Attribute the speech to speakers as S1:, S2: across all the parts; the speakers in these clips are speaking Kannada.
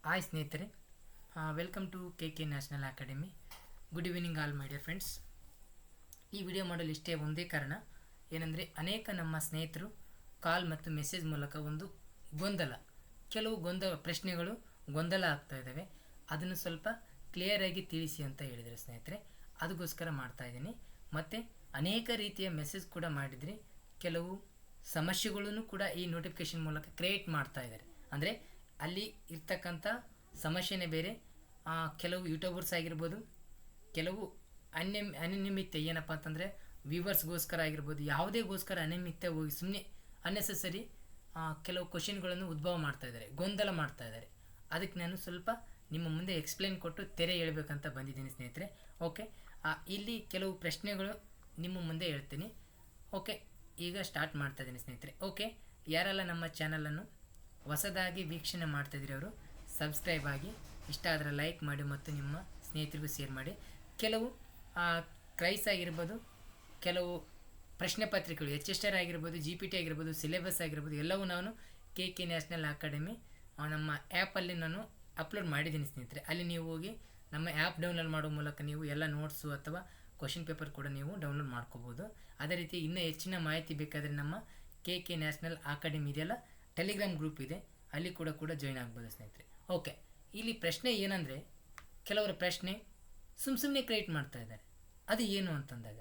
S1: ಹಾಯ್ ಸ್ನೇಹಿತರೆ, welcome to K national academy. Good evening all my dear friends. ಈ ವಿಡಿಯೋ ಮಾಡಲು ಇಷ್ಟೇ ಒಂದೇ ಕಾರಣ ಏನಂದರೆ, ಅನೇಕ ನಮ್ಮ ಸ್ನೇಹಿತರು ಕಾಲ್ ಮತ್ತು ಮೆಸೇಜ್ ಮೂಲಕ ಒಂದು ಕೆಲವು ಪ್ರಶ್ನೆಗಳು ಗೊಂದಲ ಆಗ್ತಾ ಇದ್ದಾವೆ. ಅದನ್ನು ಸ್ವಲ್ಪ ಕ್ಲಿಯರಾಗಿ ತಿಳಿಸಿ ಅಂತ ಹೇಳಿದರೆ ಸ್ನೇಹಿತರೆ, ಅದಕ್ಕೋಸ್ಕರ ಮಾಡ್ತಾ ಇದ್ದೀನಿ. ಮತ್ತು ಅನೇಕ ರೀತಿಯ ಮೆಸೇಜ್ ಕೂಡ ಮಾಡಿದ್ರಿ. ಕೆಲವು ಸಮಸ್ಯೆಗಳನ್ನು ಕೂಡ ಈ ನೋಟಿಫಿಕೇಶನ್ ಮೂಲಕ ಕ್ರಿಯೇಟ್ ಮಾಡ್ತಾ ಇದ್ದಾರೆ. ಅಂದರೆ ಅಲ್ಲಿ ಇರ್ತಕ್ಕಂಥ ಸಮಸ್ಯೆನೇ ಬೇರೆ. ಕೆಲವು ಯೂಟ್ಯೂಬರ್ಸ್ ಆಗಿರ್ಬೋದು, ಕೆಲವು ಅನಿಮಿತ್ತ ಏನಪ್ಪ ಅಂತಂದರೆ ವ್ಯೂವರ್ಸ್ಗೋಸ್ಕರ ಆಗಿರ್ಬೋದು, ಯಾವುದೇಗೋಸ್ಕರ ಅನಿಮಿತ್ತ ಹೋಗಿ ಸುಮ್ಮನೆ ಅನ್ನೆಸೆಸರಿ ಕೆಲವು ಕ್ವಶನ್ಗಳನ್ನು ಉದ್ಭವ ಮಾಡ್ತಾ ಇದ್ದಾರೆ, ಗೊಂದಲ ಮಾಡ್ತಾ ಇದ್ದಾರೆ. ಅದಕ್ಕೆ ನಾನು ಸ್ವಲ್ಪ ನಿಮ್ಮ ಮುಂದೆ ಎಕ್ಸ್ಪ್ಲೇನ್ ಕೊಟ್ಟು ತೆರೆ ಹೇಳ್ಬೇಕಂತ ಬಂದಿದ್ದೀನಿ ಸ್ನೇಹಿತರೆ. ಓಕೆ, ಇಲ್ಲಿ ಕೆಲವು ಪ್ರಶ್ನೆಗಳು ನಿಮ್ಮ ಮುಂದೆ ಹೇಳ್ತೀನಿ. ಓಕೆ, ಈಗ ಸ್ಟಾರ್ಟ್ ಮಾಡ್ತಾ ಇದ್ದೀನಿ ಸ್ನೇಹಿತರೆ. ಓಕೆ, ಯಾರೆಲ್ಲ ನಮ್ಮ ಚಾನಲನ್ನು ಹೊಸದಾಗಿ ವೀಕ್ಷಣೆ ಮಾಡ್ತಾಯಿದ್ದೀರಿ ಅವರು ಸಬ್ಸ್ಕ್ರೈಬ್ ಆಗಿ, ಇಷ್ಟ ಆದರೆ ಲೈಕ್ ಮಾಡಿ ಮತ್ತು ನಿಮ್ಮ ಸ್ನೇಹಿತರಿಗೂ ಶೇರ್ ಮಾಡಿ. ಕೆಲವು ಕ್ರೈಸ್ ಆಗಿರ್ಬೋದು, ಕೆಲವು ಪ್ರಶ್ನೆ ಪತ್ರಿಕೆಗಳು HSR ಆಗಿರ್ಬೋದು, GPT ಆಗಿರ್ಬೋದು, ಸಿಲೆಬಸ್ ಆಗಿರ್ಬೋದು, ಎಲ್ಲವೂ ನಾನು ಕೆ ನ್ಯಾಷನಲ್ ಅಕಾಡೆಮಿ ನಮ್ಮ ಆ್ಯಪಲ್ಲಿ ನಾನು ಅಪ್ಲೋಡ್ ಮಾಡಿದ್ದೀನಿ ಸ್ನೇಹಿತರೆ. ಅಲ್ಲಿ ನೀವು ಹೋಗಿ ನಮ್ಮ ಆ್ಯಪ್ ಡೌನ್ಲೋಡ್ ಮಾಡೋ ಮೂಲಕ ನೀವು ಎಲ್ಲ ನೋಟ್ಸು ಅಥವಾ ಕ್ವಶನ್ ಪೇಪರ್ ಕೂಡ ನೀವು ಡೌನ್ಲೋಡ್ ಮಾಡ್ಕೋಬೋದು. ಅದೇ ರೀತಿ ಇನ್ನೂ ಹೆಚ್ಚಿನ ಮಾಹಿತಿ ಬೇಕಾದರೆ ನಮ್ಮ ಕೆ ನ್ಯಾಷನಲ್ ಅಕಾಡೆಮಿ ಇದೆಯಲ್ಲ, ಟೆಲಿಗ್ರಾಮ್ ಗ್ರೂಪ್ ಇದೆ, ಅಲ್ಲಿ ಕೂಡ ಜಾಯ್ನ್ ಆಗ್ಬೋದು ಸ್ನೇಹಿತರೆ. ಓಕೆ, ಇಲ್ಲಿ ಪ್ರಶ್ನೆ ಏನಂದರೆ, ಕೆಲವರ ಪ್ರಶ್ನೆ ಸುಮ್ಮನೆ ಕ್ರಿಯೇಟ್ ಮಾಡ್ತಾ ಇದ್ದಾರೆ. ಅದು ಏನು ಅಂತಂದಾಗ,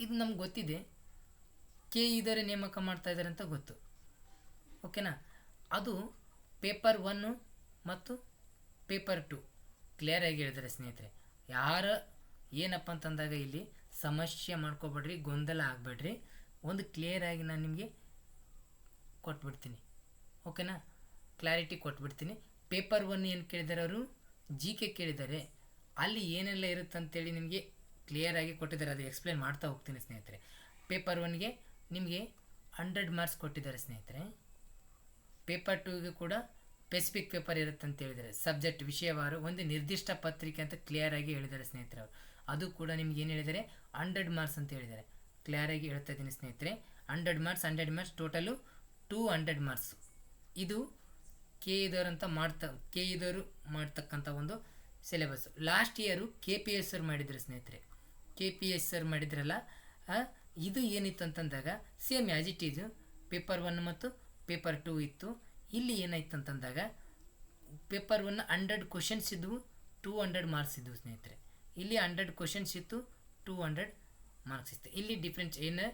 S1: ಇದು ನಮ್ಗೆ ಗೊತ್ತಿದೆ, ಇದರ ನೇಮಕ ಮಾಡ್ತಾ ಇದ್ದಾರೆ ಅಂತ ಗೊತ್ತು. ಓಕೆನಾ? ಅದು ಪೇಪರ್ 1 ಮತ್ತು ಪೇಪರ್ 2 ಕ್ಲಿಯರಾಗಿ ಹೇಳಿದ್ದಾರೆ ಸ್ನೇಹಿತರೆ. ಏನಪ್ಪ ಅಂತಂದಾಗ ಇಲ್ಲಿ ಸಮಸ್ಯೆ ಮಾಡ್ಕೋಬೇಡ್ರಿ, ಗೊಂದಲ ಆಗಬೇಡ್ರಿ. ಒಂದು ಕ್ಲಿಯರಾಗಿ ನಾನು ನಿಮಗೆ ಕೊಟ್ಬಿಡ್ತೀನಿ. ಓಕೆನಾ? ಕ್ಲಾರಿಟಿ ಕೊಟ್ಬಿಡ್ತೀನಿ. ಪೇಪರ್ 1 ಏನು ಕೇಳಿದ್ದಾರೆ, ಅವರು GK ಕೇಳಿದ್ದಾರೆ. ಅಲ್ಲಿ ಏನೆಲ್ಲ ಇರುತ್ತೆ ಅಂತೇಳಿ ನಿಮಗೆ ಕ್ಲಿಯರಾಗಿ ಕೊಟ್ಟಿದ್ದಾರೆ. ಅದು ಎಕ್ಸ್ಪ್ಲೇನ್ ಮಾಡ್ತಾ ಹೋಗ್ತೀನಿ ಸ್ನೇಹಿತರೆ. ಪೇಪರ್ 1ಗೆ ನಿಮಗೆ 100 ಮಾರ್ಕ್ಸ್ ಕೊಟ್ಟಿದ್ದಾರೆ ಸ್ನೇಹಿತರೆ. ಪೇಪರ್ 2ಗೆ ಕೂಡ ಸ್ಪೆಸಿಫಿಕ್ ಪೇಪರ್ ಇರುತ್ತೆ ಅಂತ ಹೇಳಿದ್ದಾರೆ. ಸಬ್ಜೆಕ್ಟ್ ವಿಷಯವಾರು ಒಂದು ನಿರ್ದಿಷ್ಟ ಪತ್ರಿಕೆ ಅಂತ ಕ್ಲಿಯರಾಗಿ ಹೇಳಿದ್ದಾರೆ ಸ್ನೇಹಿತರೆ ಅವರು. ಅದು ಕೂಡ ನಿಮ್ಗೆ ಏನು ಹೇಳಿದ್ದಾರೆ, 100 ಮಾರ್ಕ್ಸ್ ಅಂತ ಹೇಳಿದ್ದಾರೆ. ಕ್ಲಿಯರಾಗಿ ಹೇಳ್ತಾ ಇದ್ದೀನಿ ಸ್ನೇಹಿತರೆ. 100 ಮಾರ್ಕ್ಸ್ ಟೋಟಲು 200 ಮಾರ್ಕ್ಸ್. ಇದು ಇದವರು ಮಾಡ್ತಕ್ಕಂಥ ಒಂದು ಸಿಲೆಬಸ್. ಲಾಸ್ಟ್ ಇಯರು KPS ಮಾಡಿದ್ರು ಸ್ನೇಹಿತರೆ. KPS ಮಾಡಿದ್ರಲ್ಲ, ಇದು ಏನಿತ್ತು ಅಂತಂದಾಗ same as it Yesu paper 1 ಮತ್ತು ಪೇಪರ್ 2 ಇತ್ತು. ಇಲ್ಲಿ ಏನಾಯ್ತು ಅಂತಂದಾಗ ಪೇಪರ್ 1 100 ಕ್ವಶನ್ಸ್ ಇದ್ದವು, 200 ಮಾರ್ಕ್ಸ್ ಇದ್ದವು ಸ್ನೇಹಿತರೆ. ಇಲ್ಲಿ 100 ಕ್ವಶನ್ಸ್ ಇತ್ತು, 200 ಮಾರ್ಕ್ಸ್ ಇತ್ತು. ಇಲ್ಲಿ ಡಿಫ್ರೆನ್ಸ್ ಏನು,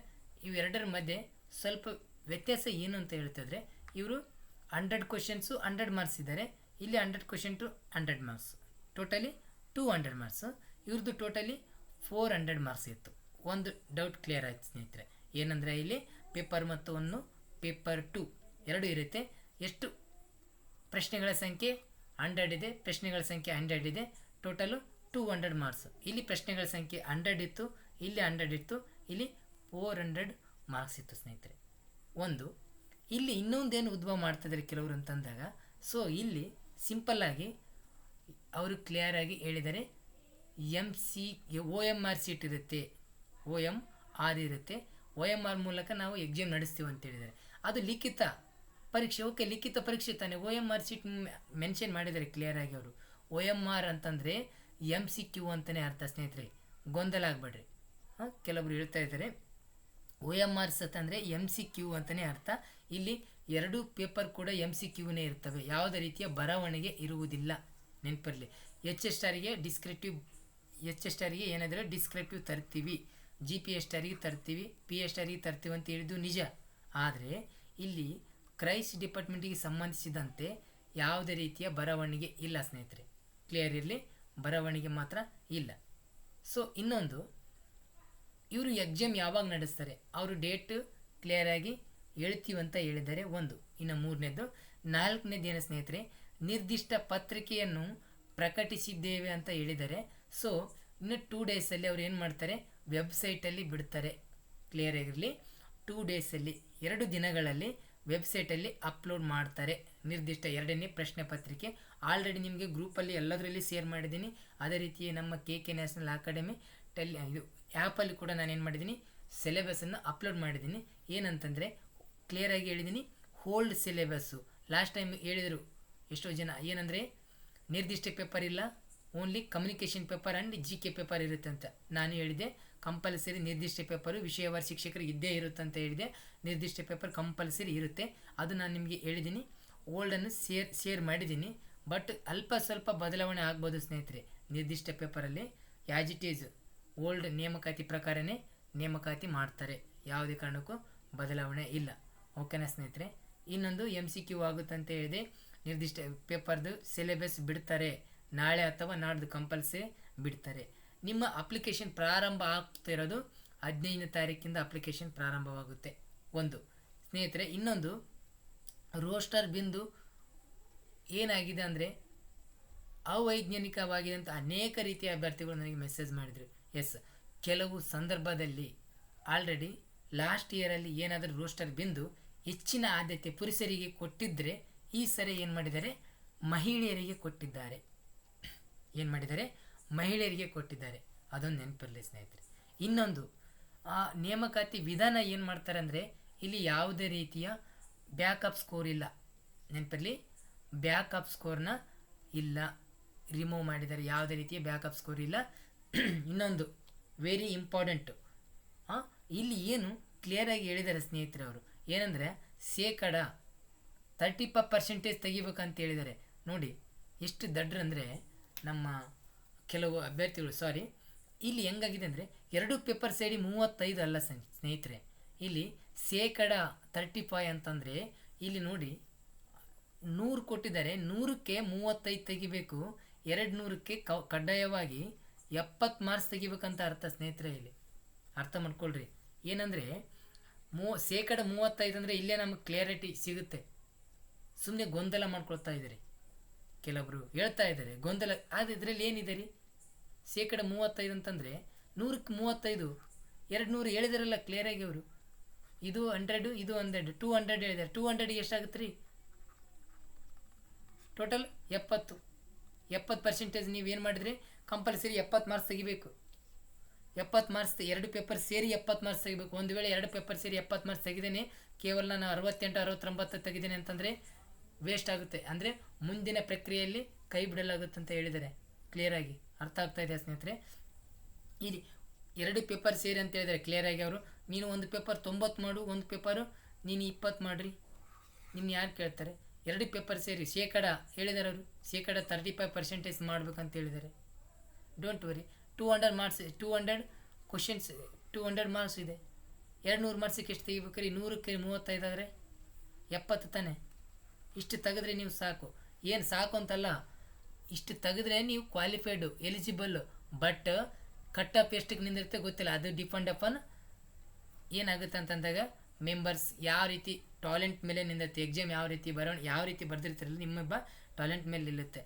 S1: ಇವೆರಡರ ಮಧ್ಯೆ ಸ್ವಲ್ಪ ವ್ಯತ್ಯಾಸ ಏನು ಅಂತ ಹೇಳ್ತಿದ್ರೆ, ಇವರು 100 ಕ್ವಶನ್ಸು 100 ಮಾರ್ಕ್ಸ್ ಇದ್ದಾರೆ. ಇಲ್ಲಿ 100 question to 100 marks, totally 200 marks. ಇವ್ರದ್ದು ಟೋಟಲಿ 400 ಮಾರ್ಕ್ಸ್ ಇತ್ತು. ಒಂದು ಡೌಟ್ ಕ್ಲಿಯರ್ ಆಯ್ತು ಸ್ನೇಹಿತರೆ. ಏನಂದರೆ ಇಲ್ಲಿ ಪೇಪರ್ 1 ಪೇಪರ್ 2 ಎರಡು ಇರುತ್ತೆ. ಎಷ್ಟು ಪ್ರಶ್ನೆಗಳ ಸಂಖ್ಯೆ 100 ಇದೆ, ಪ್ರಶ್ನೆಗಳ ಸಂಖ್ಯೆ 100 ಇದೆ, ಟೋಟಲು 200 ಮಾರ್ಕ್ಸ್. ಇಲ್ಲಿ ಪ್ರಶ್ನೆಗಳ ಸಂಖ್ಯೆ 100 ಇತ್ತು, ಇಲ್ಲಿ 100 ಇತ್ತು, ಇಲ್ಲಿ 400 ಮಾರ್ಕ್ಸ್ ಇತ್ತು ಸ್ನೇಹಿತರೆ. ಇಲ್ಲಿ ಇನ್ನೊಂದೇನು ಉದ್ಭವ ಮಾಡ್ತಿದ್ದಾರೆ ಕೆಲವರು ಅಂತಂದಾಗ, ಸೊ ಇಲ್ಲಿ ಸಿಂಪಲ್ಲಾಗಿ ಅವರು ಕ್ಲಿಯರಾಗಿ ಹೇಳಿದ್ದಾರೆ, OMR ಸೀಟ್ ಇರುತ್ತೆ, OMR ಇರುತ್ತೆ. OMR ಮೂಲಕ ನಾವು ಎಕ್ಸಾಮ್ ನಡೆಸ್ತೀವಿ ಅಂತ ಹೇಳಿದ್ದಾರೆ. ಅದು ಲಿಖಿತ ಪರೀಕ್ಷೆ. ಓಕೆ, ಲಿಖಿತ ಪರೀಕ್ಷೆ ತಾನೆ. OMR ಸೀಟ್ ಮೆನ್ಷನ್ ಮಾಡಿದ್ದಾರೆ ಕ್ಲಿಯರಾಗಿ ಅವರು. OMR ಅಂತಂದರೆ MCQ ಅಂತಲೇ ಅರ್ಥ ಸ್ನೇಹಿತರೆ, ಗೊಂದಲ ಆಗಬೇಡ್ರಿ. ಕೆಲವರು ಹೇಳ್ತಾ ಇದ್ದಾರೆ OMR ಅಂದರೆ MCQ ಅಂತಲೇ ಅರ್ಥ. ಇಲ್ಲಿ 2 ಪೇಪರ್ ಕೂಡ MCQನೇ ಇರ್ತವೆ, ಯಾವುದೇ ರೀತಿಯ ಬರವಣಿಗೆ ಇರುವುದಿಲ್ಲ, ನೆನಪಿರಲಿ. HSRಗೆ ಏನಾದರೂ ಡಿಸ್ಕ್ರಿಪ್ಟಿವ್ ತರ್ತೀವಿ, GPSRಗೆ ತರ್ತೀವಿ, PSRಗೆ ತರ್ತೀವಿ ಅಂತ ಹೇಳಿದ್ದು ನಿಜ. ಆದರೆ ಇಲ್ಲಿ ಕ್ರೈಸ್ ಡಿಪಾರ್ಟ್ಮೆಂಟಿಗೆ ಸಂಬಂಧಿಸಿದಂತೆ ಯಾವುದೇ ರೀತಿಯ ಬರವಣಿಗೆ ಇಲ್ಲ ಸ್ನೇಹಿತರೆ. ಕ್ಲಿಯರ್ ಇರಲಿ, ಬರವಣಿಗೆ ಮಾತ್ರ ಇಲ್ಲ. ಸೊ ಇನ್ನೊಂದು, ಇವರು ಎಕ್ಸಾಮ್ ಯಾವಾಗ ನಡೆಸ್ತಾರೆ, ಅವರು ಡೇಟ್ ಕ್ಲಿಯರಾಗಿ ಹೇಳ್ತೀವಂತ ಹೇಳಿದ್ದಾರೆ. ಇನ್ನು 3ನೇದು 4ನೇದು ಏನು ಸ್ನೇಹಿತರೆ, ನಿರ್ದಿಷ್ಟ ಪತ್ರಿಕೆಯನ್ನು ಪ್ರಕಟಿಸಿದ್ದೇವೆ ಅಂತ ಹೇಳಿದ್ದಾರೆ. ಸೊ ಇನ್ನು 2 ಡೇಸಲ್ಲಿ ಅವ್ರು ಏನು ಮಾಡ್ತಾರೆ, ವೆಬ್ಸೈಟಲ್ಲಿ ಬಿಡ್ತಾರೆ. ಕ್ಲಿಯರ್ ಆಗಿರಲಿ, 2 ಡೇಸಲ್ಲಿ 2 ದಿನಗಳಲ್ಲಿ ವೆಬ್ಸೈಟಲ್ಲಿ ಅಪ್ಲೋಡ್ ಮಾಡ್ತಾರೆ ನಿರ್ದಿಷ್ಟ 2ನೇ ಪ್ರಶ್ನೆ ಪತ್ರಿಕೆ. ಆಲ್ರೆಡಿ ನಿಮಗೆ ಗ್ರೂಪಲ್ಲಿ ಎಲ್ಲದರಲ್ಲಿ ಶೇರ್ ಮಾಡಿದ್ದೀನಿ. ಅದೇ ರೀತಿ ನಮ್ಮ ಕೆ ನ್ಯಾಷನಲ್ ಅಕಾಡೆಮಿ ಇದು ಆ್ಯಪಲ್ಲಿ ಕೂಡ ನಾನು ಏನು ಮಾಡಿದ್ದೀನಿ, ಸಿಲೆಬಸನ್ನು ಅಪ್ಲೋಡ್ ಮಾಡಿದ್ದೀನಿ. ಏನಂತಂದರೆ ಕ್ಲಿಯರಾಗಿ ಹೇಳಿದ್ದೀನಿ, ಹೋಲ್ಡ್ ಸಿಲೆಬಸ್ಸು. ಲಾಸ್ಟ್ ಟೈಮ್ ಹೇಳಿದರು ಎಷ್ಟೋ ಜನ ಏನಂದರೆ ನಿರ್ದಿಷ್ಟ ಪೇಪರ್ ಇಲ್ಲ, only communication paper and GK paper ಇರುತ್ತೆ ಅಂತ ನಾನು ಹೇಳಿದೆ. ಕಂಪಲ್ಸರಿ ನಿರ್ದಿಷ್ಟ ಪೇಪರು ವಿಷಯವಾರು ಶಿಕ್ಷಕರಿಗೆ ಇದ್ದೇ ಇರುತ್ತೆ ಅಂತ ಹೇಳಿದೆ. ನಿರ್ದಿಷ್ಟ ಪೇಪರ್ ಕಂಪಲ್ಸರಿ ಇರುತ್ತೆ, ಅದು ನಾನು ನಿಮಗೆ ಹೇಳಿದ್ದೀನಿ. ಓಲ್ಡನ್ನು ಶೇರ್ ಮಾಡಿದ್ದೀನಿ, ಬಟ್ ಅಲ್ಪ ಸ್ವಲ್ಪ ಬದಲಾವಣೆ ಆಗ್ಬೋದು ಸ್ನೇಹಿತರೆ. ನಿರ್ದಿಷ್ಟ ಪೇಪರಲ್ಲಿ ಆ್ಯಸ್ ಇಟ್ ಈಸ್ ಓಲ್ಡ್ ನೇಮಕಾತಿ ಪ್ರಕಾರನೇ ನೇಮಕಾತಿ ಮಾಡ್ತಾರೆ, ಯಾವುದೇ ಕಾರಣಕ್ಕೂ ಬದಲಾವಣೆ ಇಲ್ಲ. ಓಕೆನಾ ಸ್ನೇಹಿತರೆ. ಇನ್ನೊಂದು MCQ ಆಗುತ್ತೆ ಅಂತ ಹೇಳಿದೆ. ನಿರ್ದಿಷ್ಟ ಪೇಪರ್ದು ಸಿಲೆಬಸ್ ಬಿಡ್ತಾರೆ, ನಾಳೆ ಅಥವಾ ನಾಡ್ದು ಕಂಪಲ್ಸರಿ ಬಿಡ್ತಾರೆ. ನಿಮ್ಮ ಅಪ್ಲಿಕೇಶನ್ ಪ್ರಾರಂಭ ಆಗ್ತಿರೋದು 15ನೇ ತಾರೀಕಿಂದ ಅಪ್ಲಿಕೇಶನ್ ಪ್ರಾರಂಭವಾಗುತ್ತೆ ಒಂದು ಸ್ನೇಹಿತರೆ. ಇನ್ನೊಂದು ರೋಸ್ಟರ್ ಬಿಂದು ಏನಾಗಿದೆ ಅಂದರೆ ಅವೈಜ್ಞಾನಿಕವಾಗಿದೆ ಅಂತ ಅನೇಕ ರೀತಿಯ ಅಭ್ಯರ್ಥಿಗಳು ನನಗೆ ಮೆಸೇಜ್ ಮಾಡಿದರು. ಎಸ್, ಕೆಲವು ಸಂದರ್ಭದಲ್ಲಿ ಆಲ್ರೆಡಿ ಲಾಸ್ಟ್ ಇಯರಲ್ಲಿ ಏನಾದರೂ ರೋಸ್ಟರ್ ಬಿಂದು ಹೆಚ್ಚಿನ ಆದ್ಯತೆ ಪುರುಷರಿಗೆ ಕೊಟ್ಟಿದ್ದರೆ ಈ ಸರಿ ಏನು ಮಾಡಿದ್ದಾರೆ, ಮಹಿಳೆಯರಿಗೆ ಕೊಟ್ಟಿದ್ದಾರೆ. ಏನು ಮಾಡಿದ್ದಾರೆ, ಮಹಿಳೆಯರಿಗೆ ಕೊಟ್ಟಿದ್ದಾರೆ. ಅದೊಂದು ನೆನಪಿರಲಿ ಸ್ನೇಹಿತರೆ. ಇನ್ನೊಂದು ನೇಮಕಾತಿ ವಿಧಾನ ಏನು ಮಾಡ್ತಾರೆ ಅಂದರೆ ಇಲ್ಲಿ ಯಾವುದೇ ರೀತಿಯ ಬ್ಯಾಕಪ್ ಸ್ಕೋರ್ ಇಲ್ಲ. ನೆನಪಿರಲಿ, ಬ್ಯಾಕಪ್ ಸ್ಕೋರ್ನ ಇಲ್ಲ, ರಿಮೂವ್ ಮಾಡಿದ್ದಾರೆ. ಯಾವುದೇ ರೀತಿಯ ಬ್ಯಾಕಪ್ ಸ್ಕೋರ್ ಇಲ್ಲ. ಇನ್ನೊಂದು ವೆರಿ ಇಂಪಾರ್ಟೆಂಟು, ಇಲ್ಲಿ ಏನು ಕ್ಲಿಯರಾಗಿ ಹೇಳಿದ್ದಾರೆ ಸ್ನೇಹಿತರೆ ಅವರು, ಏನಂದರೆ ಶೇಕಡ 35% ತೆಗಿಬೇಕಂತ ಹೇಳಿದ್ದಾರೆ. ನೋಡಿ ಎಷ್ಟು ದಡ್ಡ್ರಂದರೆ ನಮ್ಮ ಕೆಲವು ಅಭ್ಯರ್ಥಿಗಳು. ಸಾರಿ, ಇಲ್ಲಿ ಹೆಂಗಾಗಿದೆ ಅಂದರೆ 2 ಪೇಪರ್ ಸೇರಿ 35 ಅಲ್ಲ ಸ್ನೇಹಿತರೆ, ಇಲ್ಲಿ ಶೇಕಡ 35 ಅಂತಂದರೆ ಇಲ್ಲಿ ನೋಡಿ 100 ಕೊಟ್ಟಿದ್ದಾರೆ, 100ಕ್ಕೆ 35 ತೆಗಿಬೇಕು. 200ಕ್ಕೆ ಕಡ್ಡಾಯವಾಗಿ 70 ಮಾರ್ಕ್ಸ್ ತೆಗಿಬೇಕಂತ ಅರ್ಥ ಸ್ನೇಹಿತರೆ. ಇಲ್ಲಿ ಅರ್ಥ ಮಾಡ್ಕೊಳ್ರಿ. ಏನಂದರೆ ಶೇಕಡ 35 ಅಂದರೆ ಇಲ್ಲೇ ನಮಗೆ ಕ್ಲಿಯರಿಟಿ ಸಿಗುತ್ತೆ. ಸುಮ್ಮನೆ ಗೊಂದಲ ಮಾಡ್ಕೊಳ್ತಾ ಇದ್ದಾರೆ, ಕೆಲವರು ಹೇಳ್ತಾ ಇದ್ದಾರೆ ಗೊಂದಲ. ಆದರೆ ಇದರಲ್ಲಿ ಏನಿದೆ ರೀ, ಶೇಕಡ 35 ಅಂತಂದರೆ 100ಕ್ಕೆ 35, 200 ಹೇಳಿದಾರಲ್ಲ ಕ್ಲಿಯರಾಗಿ ಅವರು. ಇದು 100, ಇದು 100, 200 ಹೇಳಿದ್ದಾರೆ. 200ಗೆ ಎಷ್ಟಾಗುತ್ತೆ ರೀ, ಟೋಟಲ್ 70% ನೀವೇನು ಮಾಡಿದ್ರಿ, ಕಂಪಲ್ಸರಿ 70 ಮಾರ್ಕ್ಸ್ ತೆಗಿಬೇಕು. 70 ಮಾರ್ಕ್ಸ್ 2 ಪೇಪರ್ ಸೇರಿ 70 ಮಾರ್ಕ್ಸ್ ತೆಗಿಬೇಕು. ಒಂದು ವೇಳೆ 2 ಪೇಪರ್ ಸೇರಿ 70 ಮಾರ್ಕ್ಸ್ ತೆಗಿದೇನೆ, ಕೇವಲ ನಾನು 68, 69 ತೆಗಿದ್ದೇನೆ ಅಂತಂದರೆ ವೇಸ್ಟ್ ಆಗುತ್ತೆ. ಅಂದರೆ ಮುಂದಿನ ಪ್ರಕ್ರಿಯೆಯಲ್ಲಿ ಕೈ ಬಿಡಲಾಗುತ್ತೆ ಅಂತ ಹೇಳಿದ್ದಾರೆ ಕ್ಲಿಯರಾಗಿ. ಅರ್ಥ ಆಗ್ತಾ ಇದೆ ಸ್ನೇಹಿತರೆ. ಇಲ್ಲಿ 2 ಪೇಪರ್ ಸೇರಿ ಅಂತ ಹೇಳಿದ್ದಾರೆ ಕ್ಲಿಯರಾಗಿ ಅವರು. ನೀನು ಒಂದು ಪೇಪರ್ 90 ಮಾಡು, ಒಂದು ಪೇಪರು ನೀನು 20 ಮಾಡಿರಿ, ನಿನ್ನ ಯಾರು ಕೇಳ್ತಾರೆ. 2 ಪೇಪರ್ ಸೇರಿ ಶೇಕಡ ಹೇಳಿದ್ದಾರೆ ಅವರು, ಶೇಕಡ 35% ಮಾಡ್ಬೇಕಂತ ಹೇಳಿದ್ದಾರೆ. Don't worry, 200 marks, 200 questions, 200 marks ಇದೆ. 200 ಮಾರ್ಕ್ಸಿಗೆ ಎಷ್ಟು ತೆಗಿಬೇಕ್ರಿ, 100ಕ್ಕೆ 35 ಆದರೆ 70 ತಾನೆ. ಇಷ್ಟು ತೆಗೆದ್ರೆ ನೀವು ಸಾಕು. ಏನು ಸಾಕು ಅಂತಲ್ಲ, ಇಷ್ಟು ತೆಗೆದ್ರೆ ನೀವು qualified, eligible. But cut off ಎಷ್ಟಕ್ಕೆ ನಿಂದಿರುತ್ತೆ ಗೊತ್ತಿಲ್ಲ. ಅದು ಡಿಪೆಂಡ್ ಅಪಾನ್ ಏನಾಗುತ್ತೆ ಅಂತಂದಾಗ ಮೆಂಬರ್ಸ್ ಯಾವ ರೀತಿ ಟಾಲೆಂಟ್ ಮೇಲೆ ನಿಂದಿರುತ್ತೆ. ಎಕ್ಸಾಮ್ ಯಾವ ರೀತಿ ಯಾವ ರೀತಿ ಬರೆದಿರ್ತಾರಲ್ಲ, ನಿಮ್ಮ ಟಾಲೆಂಟ್ ಮೇಲೆ ನಿಲ್ಲುತ್ತೆ.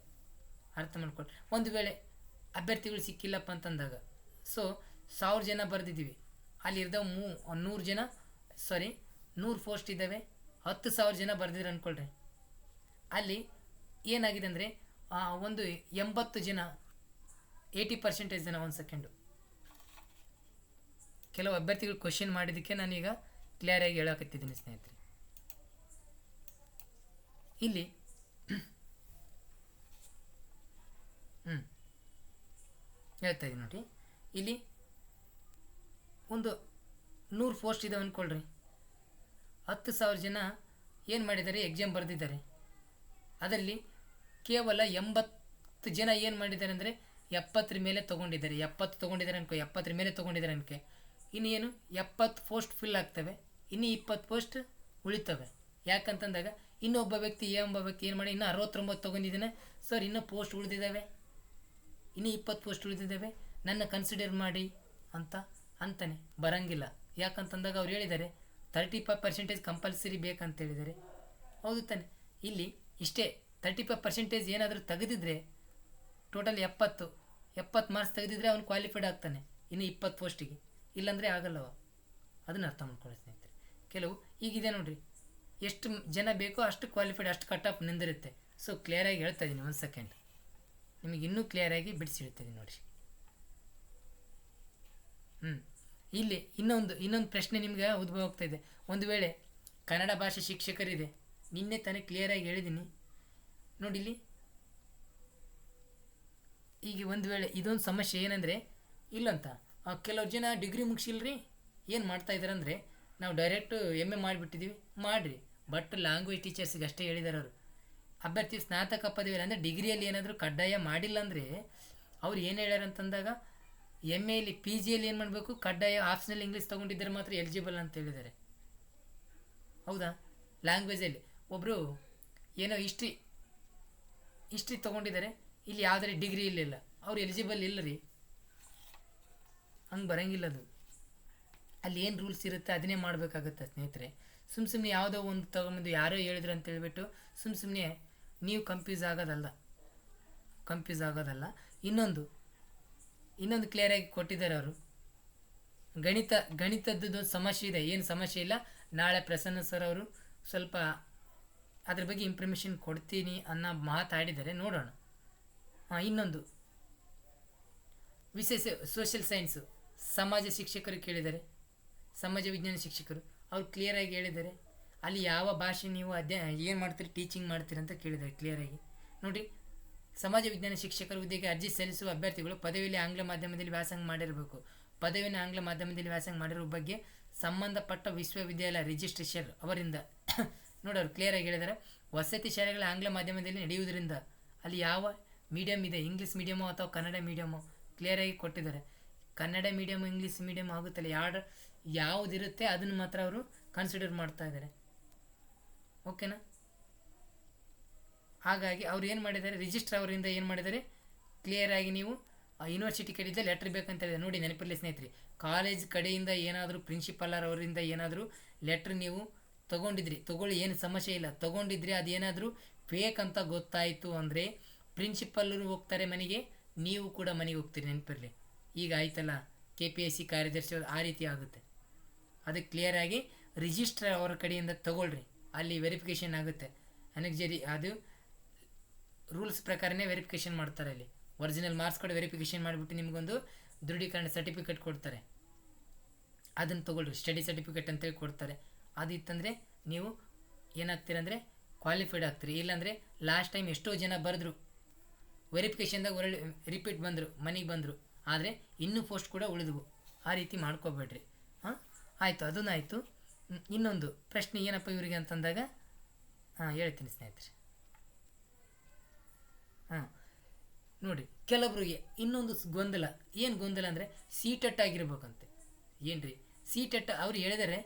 S1: ಅರ್ಥ ಮಾಡ್ಕೊಳ್ಳಿ. ಒಂದು ವೇಳೆ ಅಭ್ಯರ್ಥಿಗಳು ಸಿಕ್ಕಿಲ್ಲಪ್ಪ ಅಂತಂದಾಗ, ಸೊ 1000 ಜನ ಬರೆದಿದ್ದೀವಿ, ಅಲ್ಲಿ ಇರ್ದಾವೆ 100 ಜನ, ಸಾರಿ 100 ಪೋಸ್ಟ್ ಇದ್ದಾವೆ, 10,000 ಜನ ಬರೆದಿದ್ರು ಅಂದ್ಕೊಳ್ರಿ. ಅಲ್ಲಿ ಏನಾಗಿದೆ ಅಂದರೆ ಒಂದು 80 ಜನ, 80% ಜನ. ಒಂದು ಸೆಕೆಂಡು, ಕೆಲವು ಅಭ್ಯರ್ಥಿಗಳು ಕ್ವಶನ್ ಮಾಡಿದ್ದಕ್ಕೆ ನಾನೀಗ ಕ್ಲಿಯರಾಗಿ ಹೇಳಕತ್ತಿದ್ದೀನಿ ಸ್ನೇಹಿತರೆ. ಇಲ್ಲಿ ಹೇಳ್ತಾ ಇದ್ದೀನಿ ನೋಡಿ. ಇಲ್ಲಿ ಒಂದು 100 ಪೋಸ್ಟ್ ಇದಾವೆ ಅಂದ್ಕೊಳ್ರಿ. 10,000 ಜನ ಏನು ಮಾಡಿದ್ದಾರೆ, ಎಕ್ಸಾಮ್ ಬರೆದಿದ್ದಾರೆ. ಅದರಲ್ಲಿ ಕೇವಲ 80 ಜನ ಏನು ಮಾಡಿದ್ದಾರೆ ಅಂದರೆ 70 ಮೇಲೆ ತೊಗೊಂಡಿದ್ದಾರೆ. 70 ತೊಗೊಂಡಿದ್ದಾರೆ ಅನ್ಕೋ, 70 ಮೇಲೆ ತೊಗೊಂಡಿದ್ದಾರೆ ಅನ್ಕೆ. ಇನ್ನು ಏನು 70 ಪೋಸ್ಟ್ ಫಿಲ್ ಆಗ್ತವೆ, ಇನ್ನು 20 ಪೋಸ್ಟ್ ಉಳಿತವೆ. ಯಾಕಂತಂದಾಗ ಇನ್ನೊಬ್ಬ ವ್ಯಕ್ತಿ ಏನು ಮಾಡಿ ಇನ್ನೂ 69 ತೊಗೊಂಡಿದ್ದಾನೆ ಸರ್, ಇನ್ನೂ ಪೋಸ್ಟ್ ಉಳಿದಿದ್ದಾವೆ, ಇನ್ನೂ 20 ಪೋಸ್ಟ್ ಉಳಿದಿದ್ದಾವೆ, ನನ್ನ ಕನ್ಸಿಡರ್ ಮಾಡಿ ಅಂತಾನೆ ಬರಂಗಿಲ್ಲ. ಯಾಕಂತಂದಾಗ ಅವ್ರು ಹೇಳಿದ್ದಾರೆ 35% ಕಂಪಲ್ಸರಿ ಬೇಕಂತ ಹೇಳಿದ್ದಾರೆ. ಹೌದು ತಾನೆ. ಇಲ್ಲಿ ಇಷ್ಟೇ 35% ಏನಾದರೂ ತೆಗೆದಿದ್ರೆ ಟೋಟಲ್ 70 ಮಾರ್ಕ್ಸ್ ತೆಗೆದಿದ್ರೆ ಅವನು ಕ್ವಾಲಿಫೈಡ್ ಆಗ್ತಾನೆ ಇನ್ನು 20 ಪೋಸ್ಟಿಗೆ, ಇಲ್ಲಾಂದರೆ ಆಗಲ್ಲವ. ಅದನ್ನು ಅರ್ಥ ಮಾಡ್ಕೊಳ್ಳಿ ಸ್ನೇಹಿತರೆ. ಕೆಲವು ಈಗಿದೆ ನೋಡಿರಿ, ಎಷ್ಟು ಜನ ಬೇಕೋ ಅಷ್ಟು ಕ್ವಾಲಿಫೈಡ್, ಅಷ್ಟು ಕಟ್ ಆಫ್ ನಿಂದಿರುತ್ತೆ. ಸೊ ಕ್ಲಿಯರಾಗಿ ಹೇಳ್ತಾ ಇದ್ದೀನಿ, ಒಂದು ಸೆಕೆಂಡ್ ನಿಮಗೆ ಇನ್ನೂ ಕ್ಲಿಯರಾಗಿ ಬಿಡಿಸಿ ಹೇಳ್ತೀನಿ ನೋಡಿ. ಇಲ್ಲಿ ಇನ್ನೊಂದು ಪ್ರಶ್ನೆ ನಿಮಗೆ ಉದ್ಭವ ಆಗ್ತಾ ಇದೆ. ಒಂದು ವೇಳೆ ಕನ್ನಡ ಭಾಷೆ ಶಿಕ್ಷಕರಿದೆ, ನಿನ್ನೆ ತಾನೇ ಕ್ಲಿಯರಾಗಿ ಹೇಳಿದ್ದೀನಿ, ನೋಡಿ ಇಲ್ಲಿ. ಈಗ ಒಂದು ವೇಳೆ ಇದೊಂದು ಸಮಸ್ಯೆ ಏನಂದರೆ ಇಲ್ಲಂತ ಕೆಲವ್ರು ಜನ ಡಿಗ್ರಿ ಮುಗಿಸಿಲ್ರಿ ಏನು ಮಾಡ್ತಾ ಇದ್ದಾರೆ ಅಂದರೆ, ನಾವು ಡೈರೆಕ್ಟು MA ಮಾಡಿಬಿಟ್ಟಿದ್ದೀವಿ, ಮಾಡಿರಿ, ಬಟ್ ಲ್ಯಾಂಗ್ವೇಜ್ ಟೀಚರ್ಸಿಗೆ ಅಷ್ಟೇ ಹೇಳಿದ್ದಾರೆ ಅವರು. ಅಭ್ಯರ್ಥಿ ಸ್ನಾತಕ ಪದವಿ ಅಂದರೆ ಡಿಗ್ರಿಯಲ್ಲಿ ಏನಾದರೂ ಕಡ್ಡಾಯ ಮಾಡಿಲ್ಲ ಅಂದರೆ ಅವ್ರು ಏನು ಹೇಳ್ಯಾರ ಅಂತಂದಾಗ MAಯಲ್ಲಿ PGಯಲ್ಲಿ ಏನು ಮಾಡಬೇಕು, ಕಡ್ಡಾಯ ಆಪ್ಷನಲ್ ಇಂಗ್ಲೀಷ್ ತೊಗೊಂಡಿದ್ದರೆ ಮಾತ್ರ ಎಲಿಜಿಬಲ್ ಅಂತ ಹೇಳಿದ್ದಾರೆ. ಹೌದಾ? ಲ್ಯಾಂಗ್ವೇಜಲ್ಲಿ ಒಬ್ಬರು ಏನೋ ಹಿಸ್ಟ್ರಿ ತೊಗೊಂಡಿದ್ದಾರೆ, ಇಲ್ಲಿ ಯಾವುದೇ ಡಿಗ್ರಿ ಇಲ್ಲಿಲ್ಲ, ಅವ್ರು ಎಲಿಜಿಬಲ್ ಇಲ್ಲ ರೀ. ಹಂಗೆ ಬರೋಂಗಿಲ್ಲ ಅದು. ಅಲ್ಲಿ ಏನು ರೂಲ್ಸ್ ಇರುತ್ತೆ ಅದನ್ನೇ ಮಾಡಬೇಕಾಗತ್ತೆ ಸ್ನೇಹಿತರೆ. ಸುಮ್ಮನೆ ಯಾವುದೋ ಒಂದು ತೊಗೊಂಬಂದು ಯಾರೋ ಹೇಳಿದ್ರು ಅಂತ ಹೇಳ್ಬಿಟ್ಟು ಸುಮ್ಮನೆ ನೀವು ಕನ್ಫ್ಯೂಸ್ ಆಗೋದಲ್ಲ. ಇನ್ನೊಂದು ಕ್ಲಿಯರಾಗಿ ಕೊಟ್ಟಿದ್ದಾರೆ ಅವರು. ಗಣಿತದ್ದು ಸಮಸ್ಯೆ ಇದೆ, ಏನು ಸಮಸ್ಯೆ ಇಲ್ಲ, ನಾಳೆ ಪ್ರಸನ್ನ ಸರ್ ಅವರು ಸ್ವಲ್ಪ ಅದ್ರ ಬಗ್ಗೆ ಇನ್ಫಾರ್ಮೇಷನ್ ಕೊಡ್ತೀನಿ ಅನ್ನೋ ಮಾತಾಡಿದ್ದಾರೆ, ನೋಡೋಣ. ಇನ್ನೊಂದು ವಿಶೇಷ ಸೋಷಿಯಲ್ ಸೈನ್ಸು ಸಮಾಜ ಶಿಕ್ಷಕರು ಕೇಳಿದ್ದಾರೆ, ಸಮಾಜ ವಿಜ್ಞಾನ ಶಿಕ್ಷಕರು ಅವ್ರು ಕ್ಲಿಯರಾಗಿ ಹೇಳಿದ್ದಾರೆ. ಅಲ್ಲಿ ಯಾವ ಭಾಷೆ ನೀವು ಏನು ಮಾಡ್ತೀರಿ, ಟೀಚಿಂಗ್ ಮಾಡ್ತೀರಿ ಅಂತ ಕೇಳಿದ್ದಾರೆ ಕ್ಲಿಯರಾಗಿ. ನೋಡಿ, ಸಮಾಜ ವಿಜ್ಞಾನ ಶಿಕ್ಷಕರ ಹುದ್ದೆಗೆ ಅರ್ಜಿ ಸಲ್ಲಿಸುವ ಅಭ್ಯರ್ಥಿಗಳು ಪದವಿಯಲ್ಲಿ ಆಂಗ್ಲ ಮಾಧ್ಯಮದಲ್ಲಿ ವ್ಯಾಸಂಗ ಮಾಡಿರಬೇಕು. ಪದವಿಯನ್ನು ಆಂಗ್ಲ ಮಾಧ್ಯಮದಲ್ಲಿ ವ್ಯಾಸಂಗ ಮಾಡಿರುವ ಬಗ್ಗೆ ಸಂಬಂಧಪಟ್ಟ ವಿಶ್ವವಿದ್ಯಾಲಯ ರಿಜಿಸ್ಟ್ರೇಷನ್ ಅವರಿಂದ ನೋಡಿ ಅವ್ರು ಕ್ಲಿಯರಾಗಿ ಹೇಳಿದ್ದಾರೆ. ವಸತಿ ಶಾಲೆಗಳ ಆಂಗ್ಲ ಮಾಧ್ಯಮದಲ್ಲಿ ನಡೆಯುವುದರಿಂದ ಅಲ್ಲಿ ಯಾವ ಮೀಡಿಯಮ್ ಇದೆ, ಇಂಗ್ಲೀಷ್ ಮೀಡಿಯಮೋ ಅಥವಾ ಕನ್ನಡ ಮೀಡಿಯಮೋ ಕ್ಲಿಯರಾಗಿ ಕೊಟ್ಟಿದ್ದಾರೆ. ಕನ್ನಡ ಮೀಡಿಯಮ್ ಇಂಗ್ಲೀಷ್ ಮೀಡಿಯಮ್ ಆಗುತ್ತಲ್ಲ, ಯಾವುದಿರುತ್ತೆ ಅದನ್ನು ಮಾತ್ರ ಅವರು ಕನ್ಸಿಡರ್ ಮಾಡ್ತಾ ಇದ್ದಾರೆ. ಓಕೆನಾ? ಹಾಗಾಗಿ ಅವ್ರು ಏನು ಮಾಡಿದ್ದಾರೆ, ರಿಜಿಸ್ಟ್ರ್ ಅವರಿಂದ ಏನು ಮಾಡಿದ್ದಾರೆ, ಕ್ಲಿಯರಾಗಿ ನೀವು ಯೂನಿವರ್ಸಿಟಿ ಕಡೆಯಿಂದ ಲೆಟ್ರ್ ಬೇಕಂತ ಹೇಳಿದೆ. ನೋಡಿ ನೆನಪಿರಲಿ ಸ್ನೇಹಿತರೆ, ಕಾಲೇಜ್ ಕಡೆಯಿಂದ ಏನಾದರೂ ಪ್ರಿನ್ಸಿಪಾಲರ್ ಅವರಿಂದ ಏನಾದರೂ ಲೆಟ್ರ್ ನೀವು ತೊಗೊಳ್ಳಿ, ಏನು ಸಮಸ್ಯೆ ಇಲ್ಲ. ತೊಗೊಂಡಿದ್ರೆ ಅದೇನಾದರೂ ಫೇಕ್ ಅಂತ ಗೊತ್ತಾಯಿತು ಅಂದರೆ ಪ್ರಿನ್ಸಿಪಲ್ಲರು ಹೋಗ್ತಾರೆ ಮನೆಗೆ, ನೀವು ಕೂಡ ಮನೆಗೆ ಹೋಗ್ತೀರಿ. ನೆನಪಿರಲಿ, ಈಗ ಆಯ್ತಲ್ಲ KPSC ಕಾರ್ಯದರ್ಶಿ ಅವರು, ಆ ರೀತಿ ಆಗುತ್ತೆ. ಅದಕ್ಕೆ ಕ್ಲಿಯರಾಗಿ ರಿಜಿಸ್ಟ್ರ್ ಅವರ ಕಡೆಯಿಂದ ತೊಗೊಳ್ರಿ, ಅಲ್ಲಿ ವೆರಿಫಿಕೇಷನ್ ಆಗುತ್ತೆ. ಅದು ರೂಲ್ಸ್ ಪ್ರಕಾರನೇ ವೆರಿಫಿಕೇಷನ್ ಮಾಡ್ತಾರೆ. ಅಲ್ಲಿ ಒರಿಜಿನಲ್ ಮಾರ್ಕ್ಸ್ ಕೂಡ ವೆರಿಫಿಕೇಷನ್ ಮಾಡಿಬಿಟ್ಟು ನಿಮಗೊಂದು ದೃಢೀಕರಣ ಸರ್ಟಿಫಿಕೇಟ್ ಕೊಡ್ತಾರೆ, ಅದನ್ನು ತೊಗೊಳ್ರಿ. ಸ್ಟಡಿ ಸರ್ಟಿಫಿಕೇಟ್ ಅಂತೇಳಿ ಕೊಡ್ತಾರೆ. ಅದಿತ್ತಂದರೆ ನೀವು ಏನಾಗ್ತೀರಂದರೆ ಕ್ವಾಲಿಫೈಡ್ ಆಗ್ತೀರಿ. ಇಲ್ಲಾಂದರೆ ಲಾಸ್ಟ್ ಟೈಮ್ ಎಷ್ಟೋ ಜನ ಬರೆದ್ರು, ವೆರಿಫಿಕೇಷನ್ದಾಗ ರಿಪೀಟ್ ಬಂದರು, ಮನೆಗೆ ಬಂದರು, ಆದರೆ ಇನ್ನೂ ಪೋಸ್ಟ್ ಕೂಡ ಉಳಿದವು. ಆ ರೀತಿ ಮಾಡ್ಕೋಬೇಡ್ರಿ. ಆಯಿತು, ಅದನ್ನು ಆಯಿತು. ಇನ್ನೊಂದು ಪ್ರಶ್ನೆ ಏನಪ್ಪ ಇವರಿಗೆ ಅಂತಂದಾಗ ಹೇಳ್ತೀನಿ ಸ್ನೇಹಿತರೆ. ನೋಡಿ, ಕೆಲವರಿಗೆ ಇನ್ನೊಂದು ಗೊಂದಲ. ಏನು ಗೊಂದಲ ಅಂದರೆ CTET ಆಗಿರ್ಬೇಕಂತೆ. ಏನು ರೀ CTET? ಅವ್ರು ಹೇಳಿದರೆ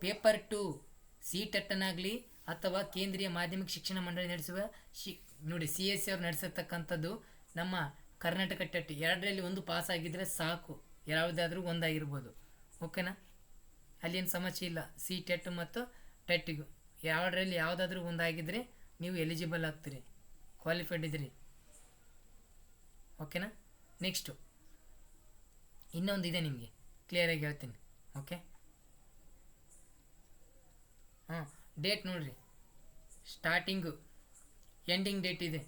S1: ಪೇಪರ್ 2 CTET ಅನ್ನಾಗಲಿ ಅಥವಾ ಕೇಂದ್ರೀಯ ಮಾಧ್ಯಮಿಕ ಶಿಕ್ಷಣ ಮಂಡಳಿ ನಡೆಸುವ ನೋಡಿ CSE ಅವ್ರು ನಡೆಸತಕ್ಕಂಥದ್ದು ನಮ್ಮ ಕರ್ನಾಟಕ ಟೆಟ್, ಎರಡರಲ್ಲಿ ಒಂದು ಪಾಸ್ ಆಗಿದ್ದರೆ ಸಾಕು, ಯಾವುದಾದ್ರೂ ಒಂದಾಗಿರ್ಬೋದು. ಓಕೆನಾ? ಅಲ್ಲೇನು ಸಮಸ್ಯೆ ಇಲ್ಲ. CTET ಮತ್ತು ಟೆಟ್ಟಿಗೂ ಎರಡರಲ್ಲಿ ಯಾವುದಾದ್ರೂ ಒಂದಾಗಿದ್ದರೆ ನೀವು ಎಲಿಜಿಬಲ್ ಆಗ್ತೀರಿ, ಕ್ವಾಲಿಫೈಡ್ ಇದ್ದೀರಿ. ಓಕೆನಾ? ನೆಕ್ಸ್ಟು ಇನ್ನೊಂದು ಇದೆ, ನಿಮಗೆ ಕ್ಲಿಯರಾಗಿ ಹೇಳ್ತೀನಿ. ಓಕೆ, ಡೇಟ್ ನೋಡಿರಿ, ಸ್ಟಾರ್ಟಿಂಗು ಎಂಡಿಂಗ್ ಡೇಟ್ ಇದೆ,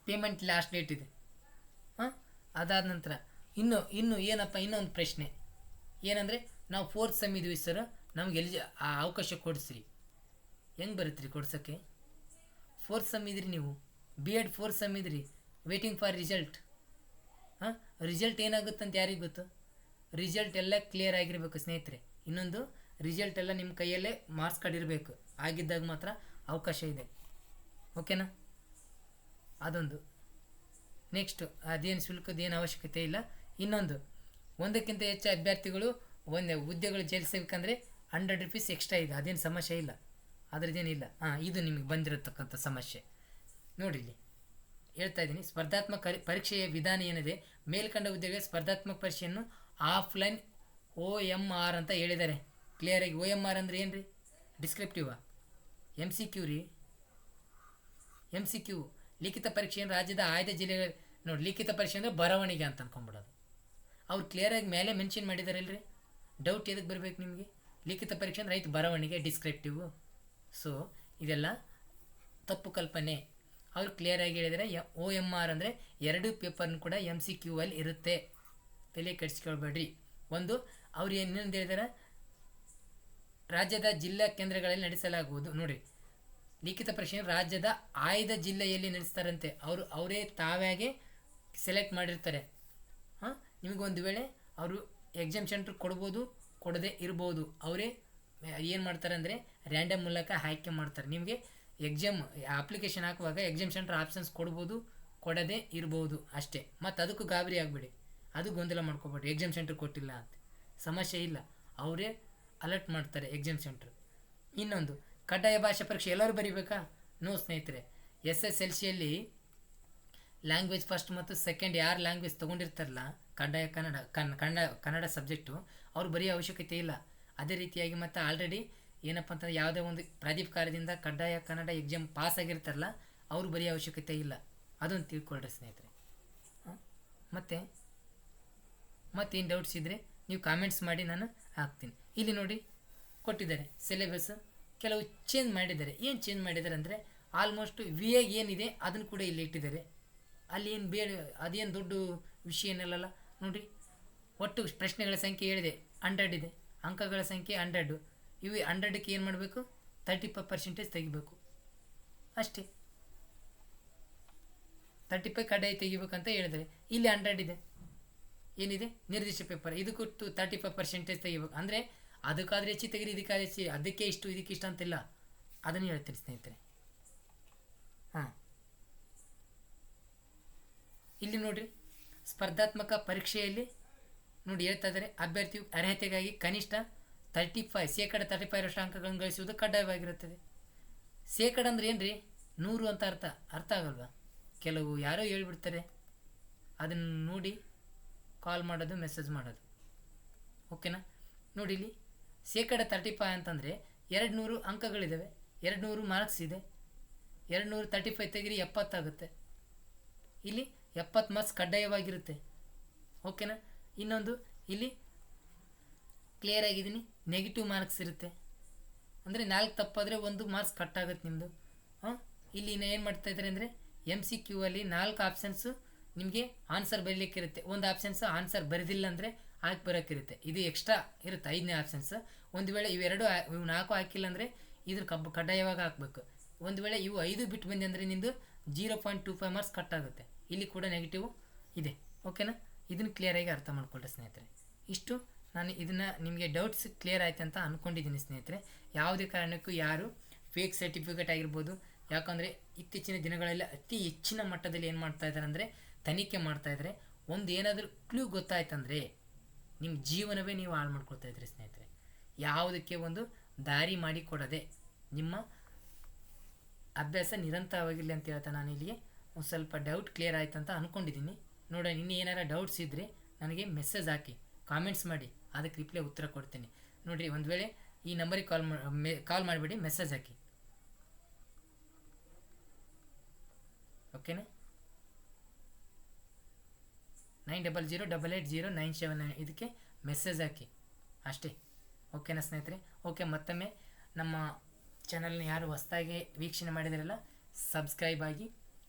S1: ಪೇಮೆಂಟ್ ಲಾಸ್ಟ್ ಡೇಟ್ ಇದೆ. ಅದಾದ ನಂತರ ಇನ್ನು ಏನಪ್ಪ, ಇನ್ನೊಂದು ಪ್ರಶ್ನೆ ಏನಂದರೆ, ನಾವು 4th ಸೆಮ್ ಇದ್ವಿ ಸರ್, ನಮ್ಗೆ ಆ ಅವಕಾಶ ಕೊಡಿಸ್ರಿ. ಹೆಂಗೆ ಬರುತ್ತೆ ರೀ ಕೊಡ್ಸೋಕ್ಕೆ? 4th ಸೆಮ್ ಇದ್ರಿ ನೀವು, B.Ed 4th ಸೆಮ್ ಇದ್ರಿ, ವೇಟಿಂಗ್ ಫಾರ್ ರಿಸಲ್ಟ್. ರಿಸಲ್ಟ್ ಏನಾಗುತ್ತೆ ಅಂತ ಯಾರಿಗೆ ಗೊತ್ತು? ರಿಸಲ್ಟ್ ಎಲ್ಲ ಕ್ಲಿಯರ್ ಆಗಿರಬೇಕು ಸ್ನೇಹಿತರೆ. ಇನ್ನೊಂದು, ರಿಸಲ್ಟ್ ಎಲ್ಲ ನಿಮ್ಮ ಕೈಯಲ್ಲೇ ಮಾರ್ಕ್ಸ್ ಕಾರ್ಡ್ ಇರಬೇಕು, ಆಗಿದ್ದಾಗ ಮಾತ್ರ ಅವಕಾಶ ಇದೆ. ಓಕೆನಾ? ಅದೊಂದು. ನೆಕ್ಸ್ಟು, ಅದೇನು ಶುಲ್ಕದ್ದೇನು ಅವಶ್ಯಕತೆ ಇಲ್ಲ. ಇನ್ನೊಂದು, ಒಂದಕ್ಕಿಂತ ಹೆಚ್ಚು ಅಭ್ಯರ್ಥಿಗಳು ಒಂದು ಹುದ್ದೆಗಳು ಸೇರಿಸಬೇಕಂದ್ರೆ 100 ರೂಪೀಸ್ ಎಕ್ಸ್ಟ್ರಾ ಇದೆ, ಅದೇನು ಸಮಸ್ಯೆ ಇಲ್ಲ, ಅದರದ್ದೇನಿಲ್ಲ. ಇದು ನಿಮಗೆ ಬಂದಿರತಕ್ಕಂಥ ಸಮಸ್ಯೆ. ನೋಡಿ ಇಲ್ಲಿ ಹೇಳ್ತಾ ಇದ್ದೀನಿ, ಸ್ಪರ್ಧಾತ್ಮಕ ಪರೀಕ್ಷೆಯ ವಿಧಾನ ಏನಿದೆ, ಮೇಲ್ಕಂಡ ಹುದ್ದೆಗೆ ಸ್ಪರ್ಧಾತ್ಮಕ ಪರೀಕ್ಷೆಯನ್ನು ಆಫ್ಲೈನ್ OMR ಅಂತ ಹೇಳಿದ್ದಾರೆ ಕ್ಲಿಯರಾಗಿ. OMR ಅಂದರೆ ಏನು ರೀ? ಡಿಸ್ಕ್ರಿಪ್ಟಿವಾ? MCQ ರೀ. MCQ ಲಿಖಿತ ಪರೀಕ್ಷೆಯನ್ನು ರಾಜ್ಯದ ಆಯ್ದ ಜಿಲ್ಲೆಗಳ ನೋಡಿ, ಲಿಖಿತ ಪರೀಕ್ಷೆ ಅಂದರೆ ಬರವಣಿಗೆ ಅಂತ ಅನ್ಕೊಂಬಿಡೋದು. ಅವ್ರು ಕ್ಲಿಯರಾಗಿ ಮೇಲೆ ಮೆನ್ಷನ್ ಮಾಡಿದಾರಲ್ರಿ. ಡೌಟ್ ಎದಕ್ಕೆ ಬರಬೇಕು ನಿಮಗೆ? ಲಿಖಿತ ಪರೀಕ್ಷೆ ಅಂದರೆ ಆಯ್ತು ಬರವಣಿಗೆ, ಡಿಸ್ಕ್ರಿಪ್ಟಿವು. ಸೊ ಇದೆಲ್ಲ ತಪ್ಪು ಕಲ್ಪನೆ. ಅವರು ಕ್ಲಿಯರಾಗಿ ಹೇಳಿದರೆ OMR ಅಂದರೆ 2 ಪೇಪರ್ನು ಕೂಡ MCQ ಅಲ್ಲಿ ಇರುತ್ತೆ, ತಲೆ ಕೆಡಿಸ್ಕೊಳ್ಬೇಡ್ರಿ. ಒಂದು, ಅವ್ರು ಇನ್ನೊಂದು ಹೇಳಿದಾರೆ, ರಾಜ್ಯದ ಜಿಲ್ಲಾ ಕೇಂದ್ರಗಳಲ್ಲಿ ನಡೆಸಲಾಗುವುದು. ನೋಡಿ, ಲಿಖಿತ ಪರೀಕ್ಷೆ ರಾಜ್ಯದ ಆಯ್ದ ಜಿಲ್ಲೆಯಲ್ಲಿ ನಡೆಸ್ತಾರಂತೆ. ಅವರೇ ತಾವಾಗೆ ಸೆಲೆಕ್ಟ್ ಮಾಡಿರ್ತಾರೆ. ಹಾಂ, ನಿಮಗೊಂದು ವೇಳೆ ಅವರು ಎಕ್ಸಾಮ್ ಸೆಂಟ್ರ್ ಕೊಡ್ಬೋದು, ಕೊಡದೆ ಇರ್ಬೋದು. ಅವರೇ ಏನು ಮಾಡ್ತಾರೆ ಅಂದರೆ ರ್ಯಾಂಡಮ್ ಮೂಲಕ ಆಯ್ಕೆ ಮಾಡ್ತಾರೆ. ನಿಮಗೆ ಎಕ್ಸಾಮ್ ಅಪ್ಲಿಕೇಶನ್ ಹಾಕುವಾಗ ಎಕ್ಸಾಮ್ ಸೆಂಟ್ರ್ ಆಪ್ಷನ್ಸ್ ಕೊಡ್ಬೋದು, ಕೊಡದೇ ಇರ್ಬೋದು ಅಷ್ಟೇ. ಮತ್ತು ಅದಕ್ಕೂ ಗಾಬರಿ ಆಗಬೇಡಿ, ಅದು ಗೊಂದಲ ಮಾಡ್ಕೋಬೇಡಿ. ಎಕ್ಸಾಮ್ ಸೆಂಟ್ರ್ ಕೊಟ್ಟಿಲ್ಲ ಅಂತ ಸಮಸ್ಯೆ ಇಲ್ಲ, ಅವರೇ ಅಲರ್ಟ್ ಮಾಡ್ತಾರೆ ಎಕ್ಸಾಮ್ ಸೆಂಟ್ರ್. ಇನ್ನೊಂದು, ಕಡ್ಡಾಯ ಭಾಷಾ ಪರೀಕ್ಷೆ ಎಲ್ಲರೂ ಬರೀಬೇಕಾ? ನೋ ಸ್ನೇಹಿತರೆ. SSLCಯಲ್ಲಿ ಲ್ಯಾಂಗ್ವೇಜ್ ಫಸ್ಟ್ ಮತ್ತು ಸೆಕೆಂಡ್ ಯಾರು ಲ್ಯಾಂಗ್ವೇಜ್ ತೊಗೊಂಡಿರ್ತಾರಲ್ಲ, ಕಡ್ಡಾಯ ಕನ್ನಡ ಸಬ್ಜೆಕ್ಟು, ಅವ್ರು ಬರೆಯೋ ಅವಶ್ಯಕತೆ ಇಲ್ಲ. ಅದೇ ರೀತಿಯಾಗಿ ಮತ್ತು ಆಲ್ರೆಡಿ ಏನಪ್ಪ ಅಂತಂದರೆ ಯಾವುದೇ ಒಂದು ಪ್ರಾಧಿಕಾರದಿಂದ ಕಡ್ಡಾಯ ಕನ್ನಡ ಎಕ್ಸಾಮ್ ಪಾಸ್ ಆಗಿರ್ತಾರಲ್ಲ, ಅವರು ಬರೆಯೋ ಅವಶ್ಯಕತೆ ಇಲ್ಲ. ಅದೊಂದು ತಿಳ್ಕೊಳ್ರಿ ಸ್ನೇಹಿತರೆ. ಮತ್ತೇನು ಡೌಟ್ಸ್ ಇದ್ದರೆ ನೀವು ಕಾಮೆಂಟ್ಸ್ ಮಾಡಿ, ನಾನು ಹಾಕ್ತೀನಿ. ಇಲ್ಲಿ ನೋಡಿ ಕೊಟ್ಟಿದ್ದಾರೆ ಸಿಲೆಬಸ್, ಕೆಲವು ಚೇಂಜ್ ಮಾಡಿದ್ದಾರೆ. ಏನು ಚೇಂಜ್ ಮಾಡಿದ್ದಾರೆ ಅಂದರೆ ಆಲ್ಮೋಸ್ಟ್ VA ಏನಿದೆ ಅದನ್ನು ಕೂಡ ಇಲ್ಲಿ ಇಟ್ಟಿದ್ದಾರೆ. ಅಲ್ಲಿ ಏನು ಅದೇನು ದೊಡ್ಡ ವಿಷಯ ಏನಿಲ್ಲಲ್ಲ ನೋಡಿರಿ. ಒಟ್ಟು ಪ್ರಶ್ನೆಗಳ ಸಂಖ್ಯೆ ಹೇಳಿದೆ 100 ಇದೆ, ಅಂಕಗಳ ಸಂಖ್ಯೆ 100. ಇವು 100ಕ್ಕೆ ಏನು ಮಾಡಬೇಕು? 35% ತೆಗಿಬೇಕು ಅಷ್ಟೇ. 35 ಕಡ್ಡಾಯ ತೆಗಿಬೇಕಂತ ಹೇಳಿದರೆ ಇಲ್ಲಿ 100 ಇದೆ. ಏನಿದೆ? ನಿರ್ದಿಷ್ಟ ಪೇಪರ್, ಇದಕ್ಕೂ 35% ತೆಗಿಬೇಕು. ಅಂದರೆ ಅದಕ್ಕಾದ್ರೆ ಹೆಚ್ಚು ತೆಗೀರಿ, ಇದಕ್ಕಾದ್ರೆ ಹೆಚ್ಚು, ಅದಕ್ಕೆ ಇಷ್ಟು ಇದಕ್ಕೆ ಇಷ್ಟು ಅಂತಿಲ್ಲ. ಅದನ್ನು ಹೇಳ್ತೀನಿ ಸ್ನೇಹಿತರೆ. ಹಾಂ, ಇಲ್ಲಿ ನೋಡಿರಿ, ಸ್ಪರ್ಧಾತ್ಮಕ ಪರೀಕ್ಷೆಯಲ್ಲಿ ನೋಡಿ ಹೇಳ್ತಾ ಇದ್ದಾರೆ, ಅಭ್ಯರ್ಥಿಯು ಅರ್ಹತೆಗಾಗಿ ಕನಿಷ್ಠ 35% ಅಂಕಗಳನ್ನು ಗಳಿಸುವುದು ಕಡ್ಡಾಯವಾಗಿರುತ್ತದೆ. ಶೇಕಡ ಅಂದ್ರೆ ಏನು ರೀ? 100 ಅಂತ ಅರ್ಥ ಆಗಲ್ವಾ? ಕೆಲವು ಯಾರೋ ಹೇಳ್ಬಿಡ್ತಾರೆ, ಅದನ್ನು ನೋಡಿ ಕಾಲ್ ಮಾಡೋದು, ಮೆಸೇಜ್ ಮಾಡೋದು. ಓಕೆನಾ? ನೋಡಿ ಇಲ್ಲಿ ಶೇಕಡ 35 ಅಂತಂದರೆ 200 ಅಂಕಗಳಿದ್ದಾವೆ, 200 ಮಾರ್ಕ್ಸ್ ಇದೆ. 235 ತೆಗಿರಿ 70 ಆಗುತ್ತೆ. ಇಲ್ಲಿ 70 ಮಾರ್ಕ್ಸ್ ಕಡ್ಡಾಯವಾಗಿರುತ್ತೆ. ಓಕೆನಾ? ಇನ್ನೊಂದು ಇಲ್ಲಿ ಕ್ಲಿಯರ್ ಆಗಿದ್ದೀನಿ, ನೆಗೆಟಿವ್ ಮಾರ್ಕ್ಸ್ ಇರುತ್ತೆ. ಅಂದರೆ 4 ತಪ್ಪಾದರೆ 1 ಮಾರ್ಕ್ಸ್ ಕಟ್ ಆಗುತ್ತೆ ನಿಮ್ಮದು. ಹಾಂ, ಇಲ್ಲಿ ಏನು ಮಾಡ್ತಾ ಇದ್ದಾರೆ ಅಂದರೆ MCQ ಅಲ್ಲಿ 4 ಆಪ್ಷನ್ಸು ನಿಮಗೆ ಆನ್ಸರ್ ಬರೀಲಿಕ್ಕಿರುತ್ತೆ. ಒಂದು ಆಪ್ಷನ್ಸ್ ಆನ್ಸರ್ ಬರೆದಿಲ್ಲ ಅಂದರೆ ಹಾಕಿ ಬರೋಕ್ಕಿರುತ್ತೆ. ಇದು ಎಕ್ಸ್ಟ್ರಾ ಇರುತ್ತೆ 5ನೇ ಆಪ್ಷನ್ಸ್. ಒಂದು ವೇಳೆ ಇವು 4 ಹಾಕಿಲ್ಲ ಅಂದರೆ ಇದ್ರ ಕಡ್ಡಾಯವಾಗಿ ಹಾಕಬೇಕು. ಒಂದು ವೇಳೆ ಇವು 5 ಬಿಟ್ಟು ಬಂದೆ ಅಂದರೆ ನಿಂದು 0.25 ಮಾರ್ಕ್ಸ್ ಕಟ್ ಆಗುತ್ತೆ. ಇಲ್ಲಿ ಕೂಡ ನೆಗೆಟಿವ್ ಇದೆ. ಓಕೆನಾ? ಇದನ್ನು ಕ್ಲಿಯರಾಗಿ ಅರ್ಥ ಮಾಡ್ಕೊಳ್ಳಿ ಸ್ನೇಹಿತರೆ. ಇಷ್ಟು ನಾನು ಇದನ್ನು ನಿಮಗೆ ಡೌಟ್ಸ್ ಕ್ಲಿಯರ್ ಆಯ್ತು ಅಂತ ಅಂದ್ಕೊಂಡಿದ್ದೀನಿ ಸ್ನೇಹಿತರೆ. ಯಾವುದೇ ಕಾರಣಕ್ಕೂ ಯಾರು ಫೇಕ್ ಸರ್ಟಿಫಿಕೇಟ್ ಆಗಿರ್ಬೋದು, ಯಾಕಂದರೆ ಇತ್ತೀಚಿನ ದಿನಗಳಲ್ಲಿ ಅತಿ ಹೆಚ್ಚಿನ ಮಟ್ಟದಲ್ಲಿ ಏನು ಮಾಡ್ತಾ ಇದ್ದಾರೆ ಅಂದರೆ ತನಿಖೆ ಮಾಡ್ತಾಯಿದ್ದಾರೆ. ಒಂದು ಏನಾದರೂ ಕ್ಲೂ ಗೊತ್ತಾಯ್ತಂದರೆ ನಿಮ್ಮ ಜೀವನವೇ ನೀವು ಹಾಳು ಮಾಡ್ಕೊಳ್ತಾ ಇದ್ರಿ ಸ್ನೇಹಿತರೆ. ಯಾವುದಕ್ಕೆ ಒಂದು ದಾರಿ ಮಾಡಿಕೊಡದೆ ನಿಮ್ಮ ಅಭ್ಯಾಸ ನಿರಂತರವಾಗಿರಲಿ ಅಂತ ಹೇಳ್ತಾ ನಾನು ಇಲ್ಲಿಗೆ ಒಂದು ಸ್ವಲ್ಪ ಡೌಟ್ ಕ್ಲಿಯರ್ ಆಯ್ತು ಅಂತ ಅಂದ್ಕೊಂಡಿದ್ದೀನಿ. ನೋಡೋಣ, ಇನ್ನೂ ಏನಾರ ಡೌಟ್ಸ್ ಇದ್ದರೆ ನನಗೆ ಮೆಸೇಜ್ ಹಾಕಿ, ಕಾಮೆಂಟ್ಸ್ ಮಾಡಿ, ಅದಕ್ಕೆ ರಿಪ್ಲೈ ಉತ್ತರ ಕೊಡ್ತೀನಿ. ನೋಡಿರಿ, ಒಂದು ವೇಳೆ ಈ ನಂಬರಿಗೆ ಕಾಲ್ ಮಾಡಿಬಿಡಿ, ಮೆಸೇಜ್ ಹಾಕಿ. ಓಕೆನಾ? 9008080979 ಇದಕ್ಕೆ ಮೆಸೇಜ್ ಹಾಕಿ ಅಷ್ಟೇ. ಓಕೆನಾ ಸ್ನೇಹಿತರೆ? ಓಕೆ, ಮತ್ತೊಮ್ಮೆ ನಮ್ಮ ಚಾನಲ್ನ ಯಾರು ಹೊಸದಾಗಿ ವೀಕ್ಷಣೆ ಮಾಡಿದಾರಲ್ಲ, ಸಬ್ಸ್ಕ್ರೈಬ್ ಆಗಿ,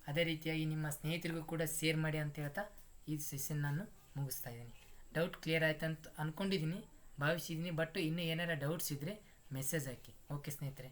S1: ಅದೇ ರೀತಿಯಾಗಿ ನಿಮ್ಮ ಸ್ನೇಹಿತರಿಗೂ ಕೂಡ ಶೇರ್ ಮಾಡಿ ಅಂತ ಹೇಳ್ತಾ ಈ ಸೆಷನ್ ನಾನು ಮುಗಿಸ್ತಾ ಇದ್ದೀನಿ. ಡೌಟ್ ಕ್ಲಿಯರ್ ಆಯ್ತು ಅಂತ ಅಂದ್ಕೊಂಡಿದ್ದೀನಿ, ಭಾವಿಸಿದ್ದೀನಿ. ಬಟ್ ಇನ್ನೂ ಏನಾರ ಡೌಟ್ಸ್ ಇದ್ದರೆ ಮೆಸೇಜ್ ಹಾಕಿ. ಓಕೆ ಸ್ನೇಹಿತರೆ.